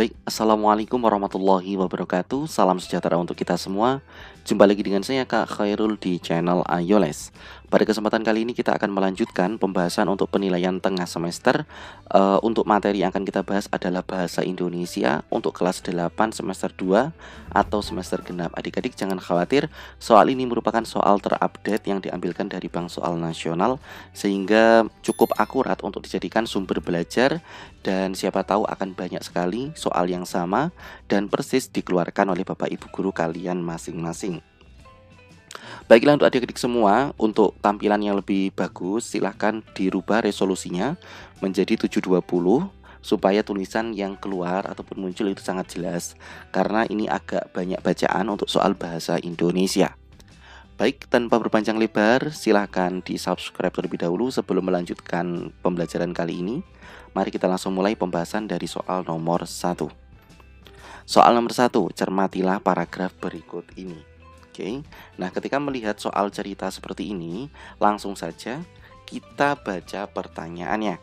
Baik, Assalamualaikum warahmatullahi wabarakatuh. Salam sejahtera untuk kita semua. Jumpa lagi dengan saya Kak Khairul di channel Ayoles. Pada kesempatan kali ini kita akan melanjutkan pembahasan untuk penilaian tengah semester. Untuk materi yang akan kita bahas adalah Bahasa Indonesia untuk kelas 8 semester 2 atau semester genap. Adik-adik jangan khawatir, soal ini merupakan soal terupdate yang diambilkan dari Bank Soal Nasional, sehingga cukup akurat untuk dijadikan sumber belajar. Dan siapa tahu akan banyak sekali soal yang sama dan persis dikeluarkan oleh Bapak Ibu guru kalian masing-masing. Baiklah untuk adik-adik semua, untuk tampilan yang lebih bagus silahkan dirubah resolusinya menjadi 720 supaya tulisan yang keluar ataupun muncul itu sangat jelas, karena ini agak banyak bacaan untuk soal bahasa Indonesia. Baik, tanpa berpanjang lebar, silahkan di subscribe terlebih dahulu sebelum melanjutkan pembelajaran kali ini. Mari kita langsung mulai pembahasan dari soal nomor 1. Soal nomor 1, cermatilah paragraf berikut ini. Oke, nah ketika melihat soal cerita seperti ini, langsung saja kita baca pertanyaannya.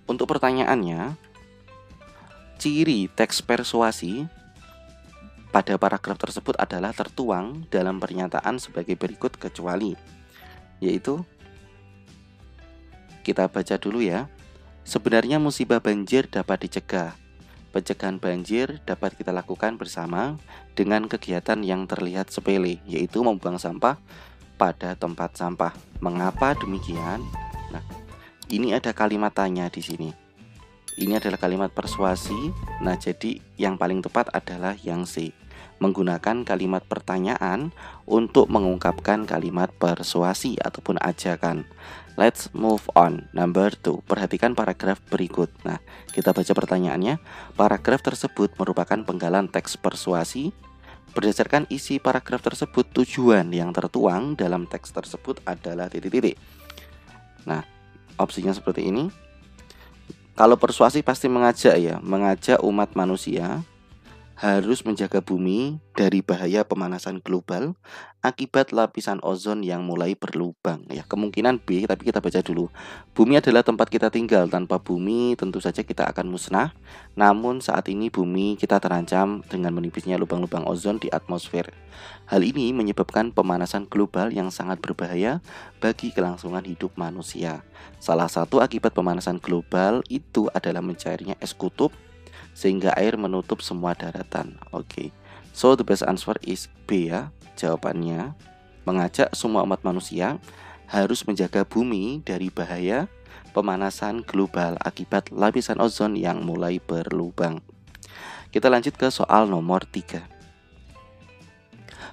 Untuk pertanyaannya, ciri teks persuasi pada paragraf tersebut adalah tertuang dalam pernyataan sebagai berikut kecuali, yaitu kita baca dulu ya. Sebenarnya musibah banjir dapat dicegah. Pencegahan banjir dapat kita lakukan bersama dengan kegiatan yang terlihat sepele, yaitu membuang sampah pada tempat sampah. Mengapa demikian? Nah, ini ada kalimat tanya di sini. Ini adalah kalimat persuasi. Nah, jadi yang paling tepat adalah yang C. Menggunakan kalimat pertanyaan untuk mengungkapkan kalimat persuasi ataupun ajakan. Let's move on. Number 2. Perhatikan paragraf berikut. Nah, kita baca pertanyaannya. Paragraf tersebut merupakan penggalan teks persuasi. Berdasarkan isi paragraf tersebut, tujuan yang tertuang dalam teks tersebut adalah titik-titik. Nah, opsinya seperti ini. Kalau persuasi pasti mengajak ya, mengajak umat manusia harus menjaga bumi dari bahaya pemanasan global akibat lapisan ozon yang mulai berlubang. Ya, kemungkinan B, tapi kita baca dulu. Bumi adalah tempat kita tinggal. Tanpa bumi tentu saja kita akan musnah. Namun saat ini bumi kita terancam dengan menipisnya lubang-lubang ozon di atmosfer. Hal ini menyebabkan pemanasan global yang sangat berbahaya bagi kelangsungan hidup manusia. Salah satu akibat pemanasan global itu adalah mencairnya es kutub sehingga air menutup semua daratan. Oke. So the best answer is B ya. Jawabannya mengajak semua umat manusia harus menjaga bumi dari bahaya pemanasan global akibat lapisan ozon yang mulai berlubang. Kita lanjut ke soal nomor 3.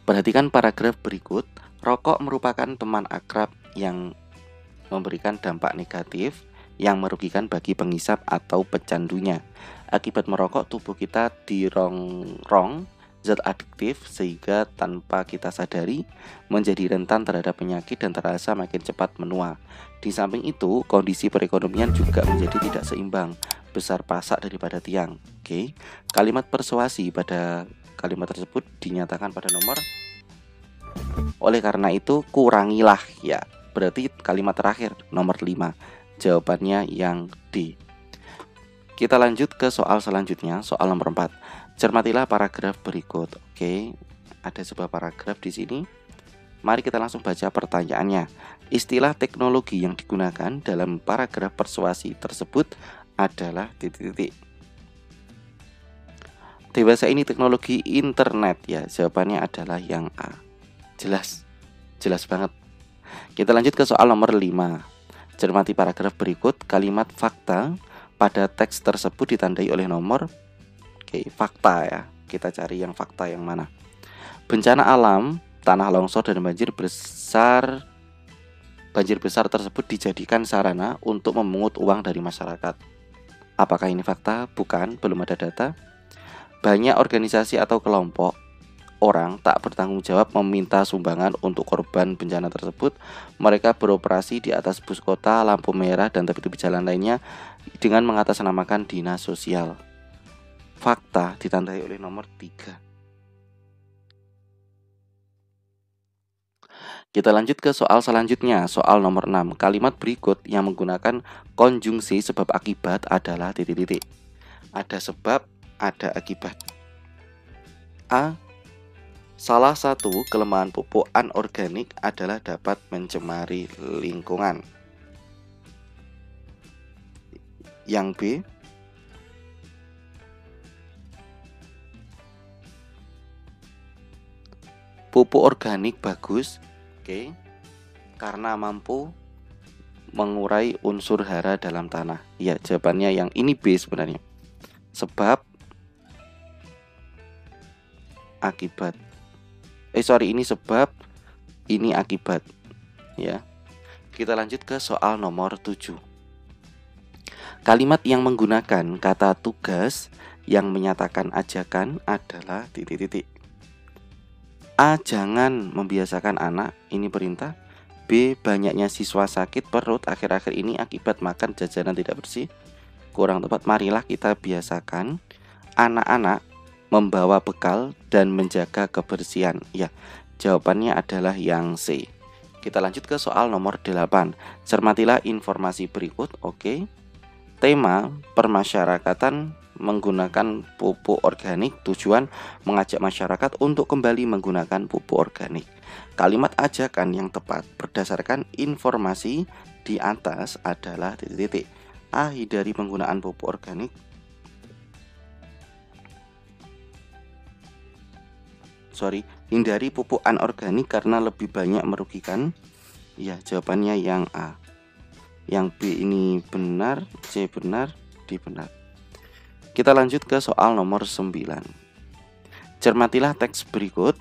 Perhatikan paragraf berikut. Rokok merupakan teman akrab yang memberikan dampak negatif yang merugikan bagi penghisap atau pecandunya. Akibat merokok, tubuh kita dirongrong zat adiktif sehingga tanpa kita sadari menjadi rentan terhadap penyakit dan terasa makin cepat menua. Di samping itu, kondisi perekonomian juga menjadi tidak seimbang, besar pasak daripada tiang. Oke. Kalimat persuasi pada kalimat tersebut dinyatakan pada nomor. Oleh karena itu, kurangilah ya. Berarti kalimat terakhir nomor 5. Jawabannya yang D. Kita lanjut ke soal selanjutnya, soal nomor 4. Cermatilah paragraf berikut. Oke, ada sebuah paragraf di sini. Mari kita langsung baca pertanyaannya. Istilah teknologi yang digunakan dalam paragraf persuasi tersebut adalah titik-titik. Dewasa ini teknologi internet ya. Jawabannya adalah yang A. Jelas banget. Kita lanjut ke soal nomor 5. Cermati paragraf berikut. Kalimat fakta pada teks tersebut ditandai oleh nomor. Oke, fakta ya. Kita cari yang fakta yang mana. Bencana alam, tanah longsor dan banjir besar tersebut dijadikan sarana untuk memungut uang dari masyarakat. Apakah ini fakta? Bukan, belum ada data. Banyak organisasi atau kelompok orang tak bertanggung jawab meminta sumbangan untuk korban bencana tersebut. Mereka beroperasi di atas bus kota, lampu merah, dan tepi-tepi jalan lainnya dengan mengatasnamakan dinas sosial. Fakta ditandai oleh nomor 3. Kita lanjut ke soal selanjutnya, soal nomor 6. Kalimat berikut yang menggunakan konjungsi sebab akibat adalah titik-titik. Ada sebab, ada akibat. A. Salah satu kelemahan pupuk anorganik adalah dapat mencemari lingkungan. Yang B. Pupuk organik bagus, karena mampu mengurai unsur hara dalam tanah. Ya, jawabannya yang ini B sebenarnya. Sebab, akibat. Ini sebab, ini akibat. Ya. Kita lanjut ke soal nomor 7. Kalimat yang menggunakan kata tugas yang menyatakan ajakan adalah titik-titik. A. Jangan membiasakan anak, ini perintah. B. Banyaknya siswa sakit perut akhir-akhir ini akibat makan jajanan tidak bersih. Kurang tepat, marilah kita biasakan anak-anak membawa bekal dan menjaga kebersihan. Ya, jawabannya adalah yang C. Kita lanjut ke soal nomor 8. Cermatilah informasi berikut. Tema permasyarakatan menggunakan pupuk organik, tujuan mengajak masyarakat untuk kembali menggunakan pupuk organik. Kalimat ajakan yang tepat berdasarkan informasi di atas adalah titik-titik. A. Hindari penggunaan pupuk organik. Hindari pupuk anorganik karena lebih banyak merugikan. Ya, jawabannya yang A. Yang B ini benar, C benar, D benar. Kita lanjut ke soal nomor 9. Cermatilah teks berikut.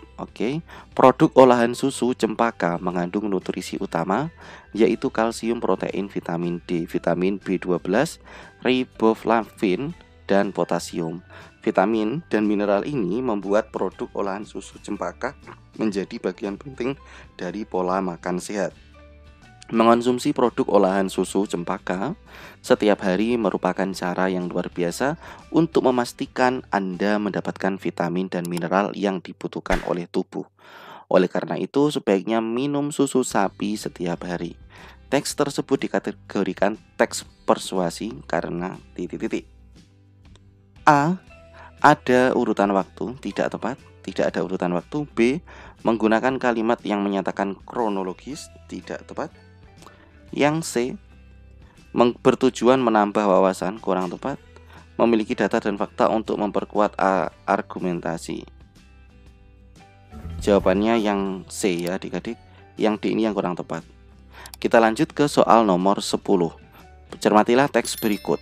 Produk olahan susu cempaka mengandung nutrisi utama, yaitu kalsium, protein, vitamin D, vitamin B12, riboflavin, dan potasium. Vitamin dan mineral ini membuat produk olahan susu cempaka menjadi bagian penting dari pola makan sehat. Mengonsumsi produk olahan susu cempaka setiap hari merupakan cara yang luar biasa untuk memastikan Anda mendapatkan vitamin dan mineral yang dibutuhkan oleh tubuh. Oleh karena itu, sebaiknya minum susu sapi setiap hari. Teks tersebut dikategorikan teks persuasi karena titik-titik. A. Ada urutan waktu, tidak tepat, tidak ada urutan waktu. B. Menggunakan kalimat yang menyatakan kronologis, tidak tepat. Yang C. Bertujuan menambah wawasan, kurang tepat. Memiliki data dan fakta untuk memperkuat argumentasi. Jawabannya yang C ya adik-adik. Yang D ini yang kurang tepat. Kita lanjut ke soal nomor 10. Cermatilah teks berikut.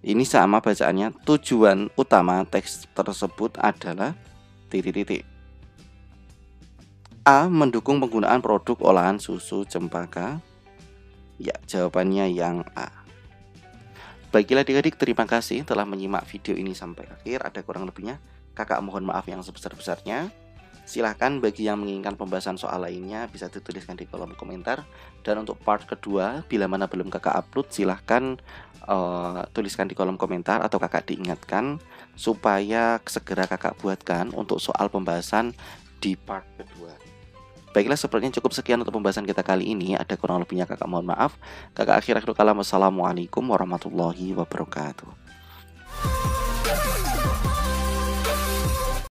Ini sama bacaannya. Tujuan utama teks tersebut adalah titik-titik. A. Mendukung penggunaan produk olahan susu cempaka. Ya, jawabannya yang A. Baiklah adik-adik, terima kasih telah menyimak video ini sampai akhir. Ada kurang lebihnya, kakak mohon maaf yang sebesar-besarnya. Silahkan bagi yang menginginkan pembahasan soal lainnya bisa dituliskan di kolom komentar. Dan untuk part kedua, bila mana belum kakak upload, silahkan tuliskan di kolom komentar atau kakak diingatkan supaya segera kakak buatkan untuk soal pembahasan di part kedua. Baiklah, sepertinya cukup sekian untuk pembahasan kita kali ini. Ada kurang lebihnya kakak mohon maaf. Kakak akhir kalam. Wassalamualaikum warahmatullahi wabarakatuh.